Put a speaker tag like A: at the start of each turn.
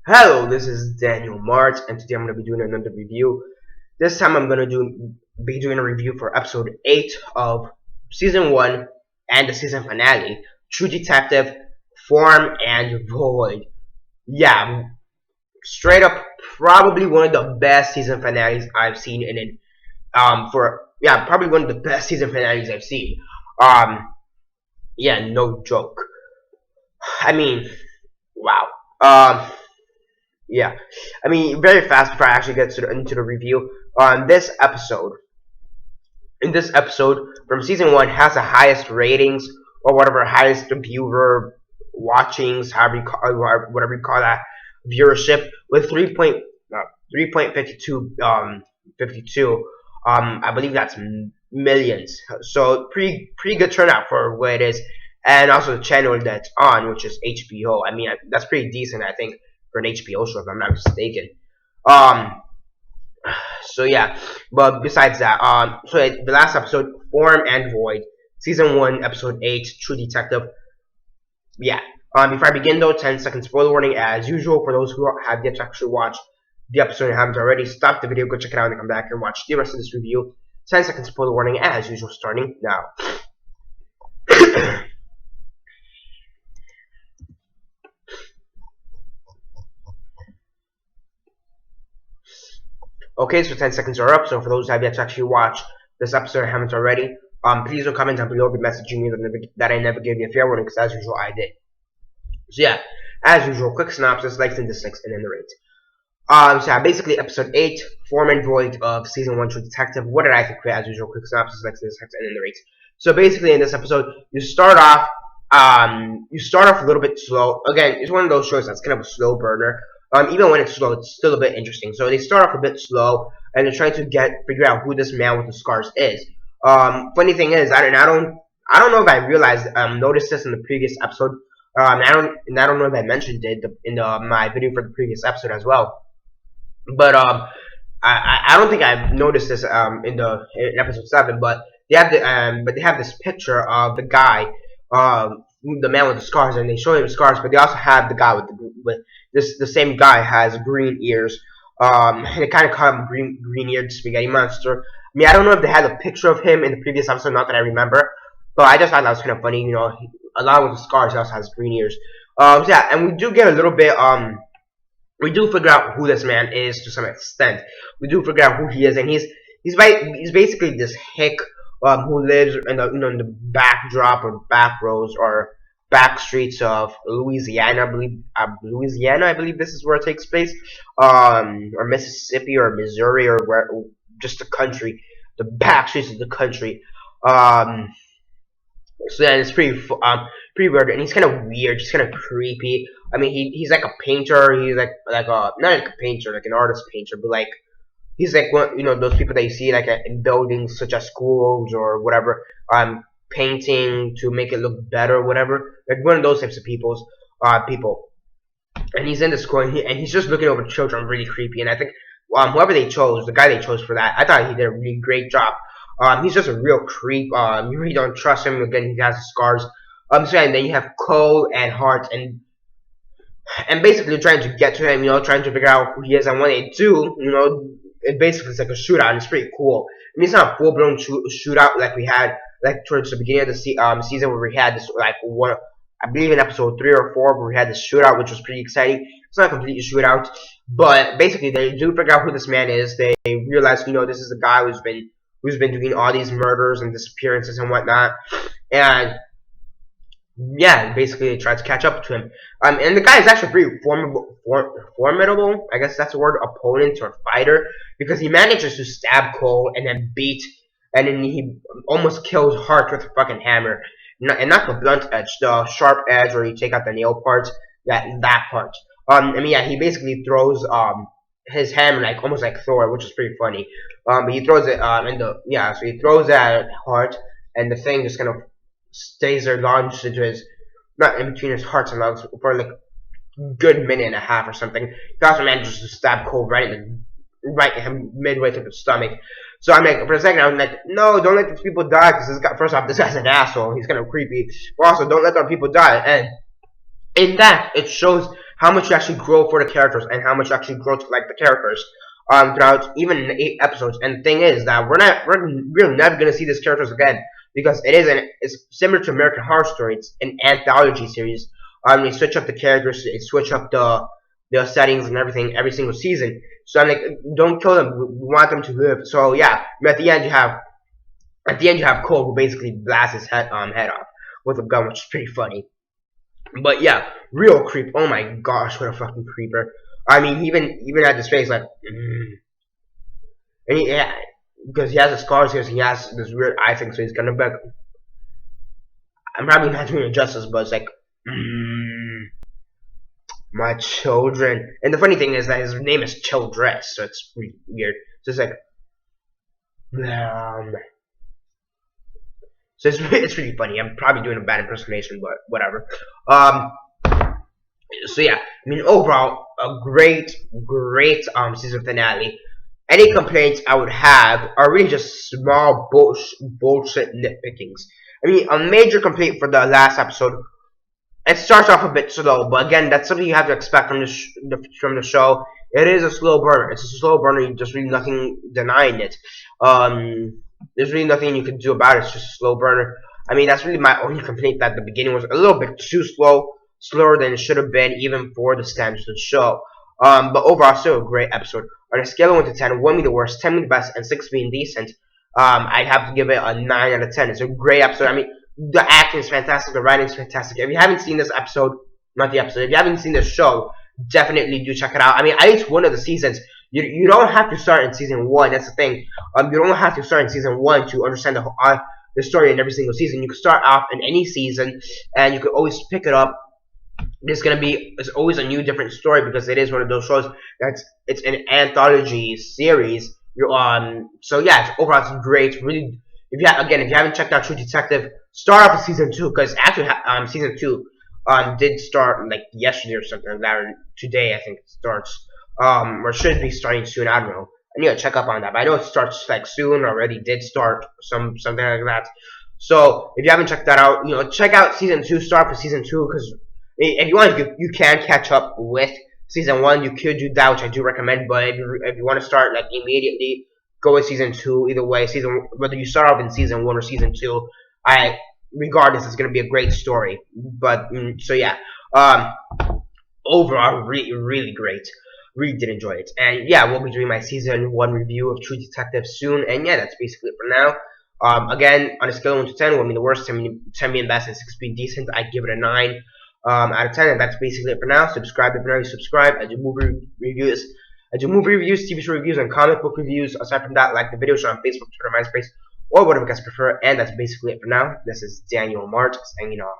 A: Hello, this is Daniel Mart, and today I'm going to be doing another review. This time I'm going to be doing a review for episode 8 of season 1 and the season finale, True Detective, Form and Void. Yeah, straight up, probably one of the best season finales I've seen in it. Probably one of the best season finales I've seen. Yeah, no joke. I mean, wow. Yeah, I mean, very fast before I actually get into the review. On this episode, in this episode from season 1 has the highest ratings or whatever, highest viewer watchings, whatever you call that, viewership with 3.52 52. I believe that's millions. So pretty good turnout for what it is, and also the channel that's on, which is HBO. I mean, that's pretty decent, I think, for an HBO show, if I'm not mistaken. Um, so yeah, but besides that, the last episode, Form and Void, season 1, episode 8, True Detective. Yeah. Before I begin though, 10-second spoiler warning as usual for those who have yet to actually watch the episode and haven't already. Stop the video, go check it out, and come back and watch the rest of this review. 10-second spoiler warning as usual, starting now. Okay, so 10 seconds are up. So for those who have yet to actually watch this episode and haven't already, please don't comment down below be messaging me that I never gave you a fair warning, because as usual I did. So yeah, as usual, quick synopsis, likes and dislikes, and then the rates. So yeah, basically episode 8, Form and Void of season 1 True Detective. What did I think? As usual, quick synopsis, likes and dislikes, and then the rates. So basically in this episode, you start off a little bit slow. Again, it's one of those shows that's kind of a slow burner. Even when it's slow, it's still a bit interesting. So they start off a bit slow, and they're trying to figure out who this man with the scars is. Funny thing is, I don't know if I noticed this in the previous episode. I don't know if I mentioned it in my video for the previous episode as well. But I don't think I've noticed this in episode 7. But they have this picture of the guy, the man with the scars, and they show him scars. But they also have the guy with the same guy has green ears. They kind of call him green-eared spaghetti monster. I mean, I don't know if they had a picture of him in the previous episode, not that I remember. But I just thought that was kind of funny, you know. Along with the scars, he also has green ears. So yeah, and we do get a little bit we do figure out who this man is to some extent. We do figure out who he is, and he's basically this hick who lives in the backdrop or back rows or back streets of Louisiana. I believe this is where it takes place, or Mississippi or Missouri or where, just the country, the back streets of the country. So yeah, it's pretty weird, and he's kind of weird. He's kind of creepy. I mean, he's like a painter. He's like a not like a painter, like an artist painter, but like he's like one, those people that you see like in buildings such as schools or whatever, painting to make it look better, or whatever. Like one of those types of people. And he's in the school, and he's just looking over children, really creepy. And I think whoever they chose, the guy they chose for that, I thought he did a really great job. He's just a real creep. You really don't trust him. Again, he has the scars. So and then you have Cole and Hart, and basically trying to get to him, trying to figure out who he is. And when they do, it basically is like a shootout. It's pretty cool. I mean, it's not a full-blown shootout like we had like towards the beginning of the season where we had this like one, I believe in episode 3 or 4, where we had this shootout, which was pretty exciting. It's not a complete shootout, but basically they do figure out who this man is. They realize, this is the guy who's been doing all these murders and disappearances and whatnot, and yeah, basically they try to catch up to him. And the guy is actually pretty formidable, I guess that's the word, opponent or fighter, because he manages to stab Cole and then and then he almost kills Hart with a fucking hammer. And not the blunt edge, the sharp edge where you take out the nail parts, that part. I mean, yeah, he basically throws his hammer like almost like Thor, which is pretty funny. But he throws it so he throws it at Hart, and the thing just kind of stays there launched into not in between his hearts and lungs for like a good minute and a half or something. He also manages to stab Cole right midway through the stomach. So I'm like, for a second, I was like, no, don't let these people die, because first off, this guy's an asshole. He's kind of creepy. But also, don't let our people die. And in that, it shows how much you actually grow for the characters and how much you actually grow to like the characters throughout even 8 episodes. And the thing is that we're never gonna see these characters again because it's similar to American Horror Story. It's an anthology series. They switch up the characters, they switch up the settings and everything every single season. So I'm like, don't kill them. We want them to live. So yeah, at the end you have Cole who basically blasts his head off with a gun, which is pretty funny. But yeah, real creep. Oh my gosh, what a fucking creeper. I mean, even at his face, like, and yeah, because he has the scars here, so he has this weird eye thing, so he's gonna be like, I'm probably not doing it justice, but it's like, my children. And the funny thing is that his name is Childress, so it's pretty weird. So it's like, so it's really funny. I'm probably doing a bad impersonation, but whatever. So yeah, I mean overall a great season finale. Any complaints I would have are really just small bullshit nitpickings. I mean, a major complaint for the last episode, it starts off a bit slow, but again, that's something you have to expect from the show. It is a slow burner. It's a slow burner. There's really nothing denying it. There's really nothing you can do about it. It's just a slow burner. I mean, that's really my only complaint, that the beginning was a little bit too slower than it should have been, even for the standards of the show. But overall, still a great episode. On a scale of 1 to 10, 1 being the worst, 10 being the best, and 6 being decent, I'd have to give it a 9 out of 10. It's a great episode. I mean, the acting is fantastic, the writing is fantastic. If you haven't seen this episode, if you haven't seen this show, definitely do check it out. I mean, at least one of the seasons, you don't have to start in season 1. That's the thing. You don't have to start in season 1 to understand the story in every single season. You can start off in any season, and you can always pick it up. It's always a new, different story, because it is one of those shows it's an anthology series. So yeah, overall it's great. Really, if you haven't checked out True Detective, start off with season 2, because actually season 2 did start like yesterday or something like that, or today I think it starts, or should be starting soon. I don't know. I need to check up on that, but I know it starts like soon. Already did start something like that. So if you haven't checked that out, check out season 2. Start with season 2, because if you want, you can catch up with season 1. You could do that, which I do recommend. But if you want to start like immediately, go with season 2. Either way, whether you start off in season 1 or season 2, regardless, it's gonna be a great story. But so yeah, overall, really great. Really did enjoy it. And yeah, we'll be doing my season 1 review of True Detective soon. And yeah, that's basically it for now. Again, on a scale of 1 to 10, 1 being the worst, 10 being best, and 6 being decent, I'd give it a 9 out of 10. And that's basically it for now. Subscribe if you're not subscribed. I do movie reviews, TV show reviews, and comic book reviews. Aside from that, like the video show on Facebook, Twitter, MySpace, or whatever you guys prefer. And that's basically it for now. This is Daniel Mart signing off.